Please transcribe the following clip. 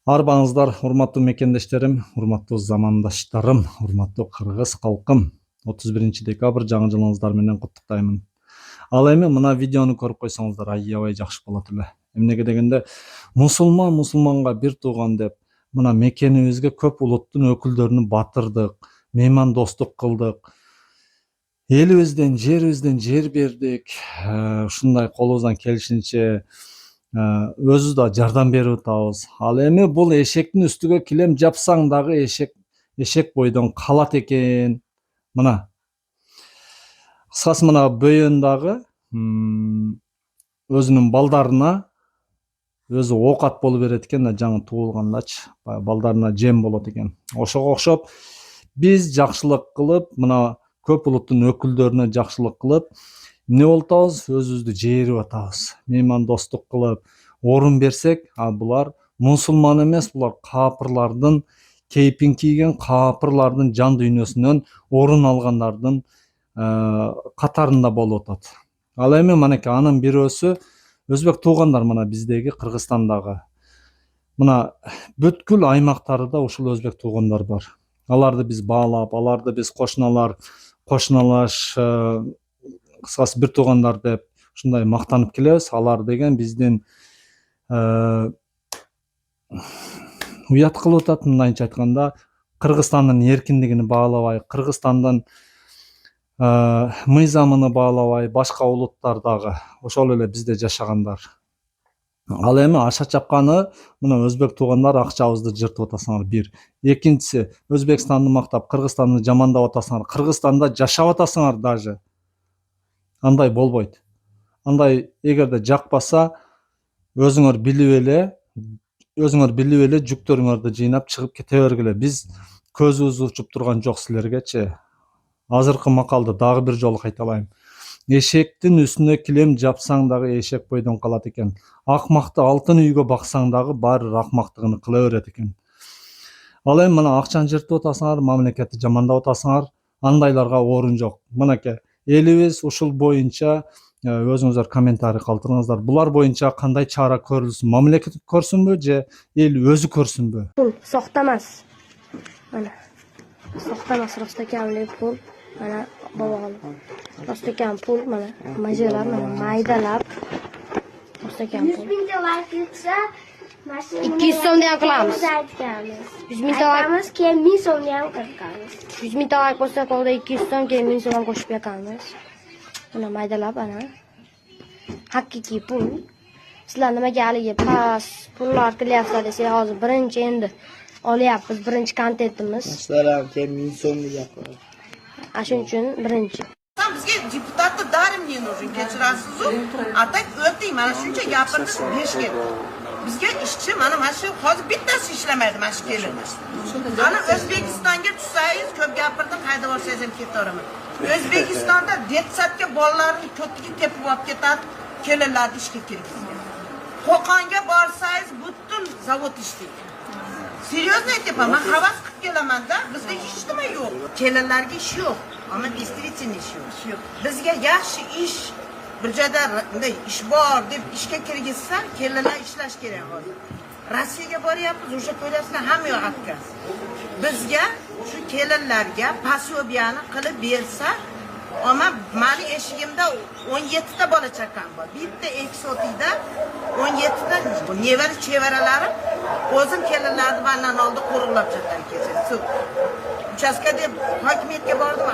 Арбаңыздар, урматтуу мекендештерим, урматтуу замандаштарым, урматтуу кыргыз калкым. 31 декабрь жаңы жылыңыздар менен куттуктаймын. Ал эми мына видеону көрүп койсоңуздар аябай жакшы болот эле. Эмнеге дегенде, мусулманга бир тууган деп мына мекенибизге көп улуттун өкүлдөрүн батырдык, меймандостук кылдык. Элибизден, жерибизден жер бердик. Ушундай колубуздан келишинче өзүбүз да жардам берип атабыз. Ал эми бул эшектин үстүгө килем жапсаң дагы эшек бойдон калат экен. Мына кыскасы мына бөйөн дагы өзүнүн балдарына өзү оокат болуп берет экен да, жаңы туулгандачы, балдарына жем болот экен. Ошого окшоп биз жакшылык кылып, мына көп улуттун өкүлдөрүнө жакшылык кылып, эмне болуп атабыз? Өзүбүздү жээрип атабыз. Меймандостук кылып, орун берсек, булар мусулман эмес, булар капырлардын кейпин кийген, капырлардын жан дүйнөсүнөн орун алгандардын катарында болуп атат. Ал эми манеки анын бирөөсү өзбек туугандар, мына биздеги Кыргызстандагы. Мына бүткүл аймактарда ушул өзбек туугандар бар. Аларды биз баалап, аларды биз кошуналаш, кыскасы бир туугандар деп ушундай мактанып келебиз. Алар деген биздин уят кылып атат, мындайча айтканда, Кыргызстандын эркиндигини баалабай, Кыргызстандын мыйзамын баалабай, башка улуттар дагы ошол эле бизде жашагандар. Ал эми аша чапканы мына өзбек туугандар акчабызды жыртып атасыңар бир. Экинчиси, Өзбекстанды мактап, Кыргызстанды жамандап атасыңар. Кыргызстанда жашап атасыңар даже. Андай болбойт. Андай эгерде жакпаса, өзүңөр билип эле жүктөрүңөрдү жыйнап чыгып кете бергиле. Биз көзүбүз учуп турган жок силергечи. Азыркы макалды дагы бир жолу кайталайм. Эшектин үстүнө килем жапсаң дагы эшек бойдон калат экен. Акмакты алтын үйгө баксаң дагы баары акмактыгын кыла берет экен. Ал эми мына акчаны жыртып атасыңар, мамлекетти жамандап атасыңар, андайларга орун жок. Мынакей элибиз ушул боюнча өзүңүздөр комментарий калтырыңыздар. Булар боюнча кандай чара көрүлсүн? Мамлекет көрсүнбү же эл өзү көрсүнбү? Pul soxta emas. Mana soxta emas, rostakam pul. Mana bobog'im. Rostakam pul, mana majalar, mana maydalab. Rostakam pul. 100 mingta like yetsa, 200 so'mda ham qilamiz. 100 mingta like, keyin 1000 so'mda ham qilamiz. 100 mingta like bo'lsa, qo'lda 200 so'm, keyin 1000 so'm ham qo'shib beramiz. Mana maydalab, ana. Haqiqiy pul. Sizlar nimaga haligi pas pullar qilyapsizlar desak, hozir birinchi endi olyapmiz, birinchi kontentimiz. Sizlar ham keyin 1000 so'mni gapiradi. Shuning uchun birinchi. Bizga deputatni darim ne нужен, kechirasiz-ku. Atak o'ting, mana shuncha gapirdik, beshga. Bizga ishchi mana shu hozir bittasi ishlamaydi, mana shu kelin. Ana O'zbekistonga tushsangiz, ko'p gapirdim, qayda borsangiz ham ketaveraman. O'zbekistonda detsatga bolalarni ko'tiga tepib olib ketadi, kelinlarni ishga kirgizgan. Qo'qonga borsangiz, butun zavod ishlaydi. Серьезно aytyapman, men havas qilib kelaman-da, bizda hech nima yo'q. Kelinlarga ish yo'q, ammo действительно ish yo'q. Bizga yaxshi ish, bir joyda bunday ish bor deb ishga kirgizsa, kelinlar ishlash kerak hozir. Rossiyaga boryapmiz, o'sha ko'ryapsizlar, hamma yoq отказ. Bizga shu kelinlarga пособияni qilib bersa, ama mani eshigimda 17 ta bola chaqam bor. Bitta eksotikda 17 ta nevara chevaralarim o'zim kelinlarni mandan oldi qo'riqlab chiqqan kecha. Uchastkada hokimiyatga bordim,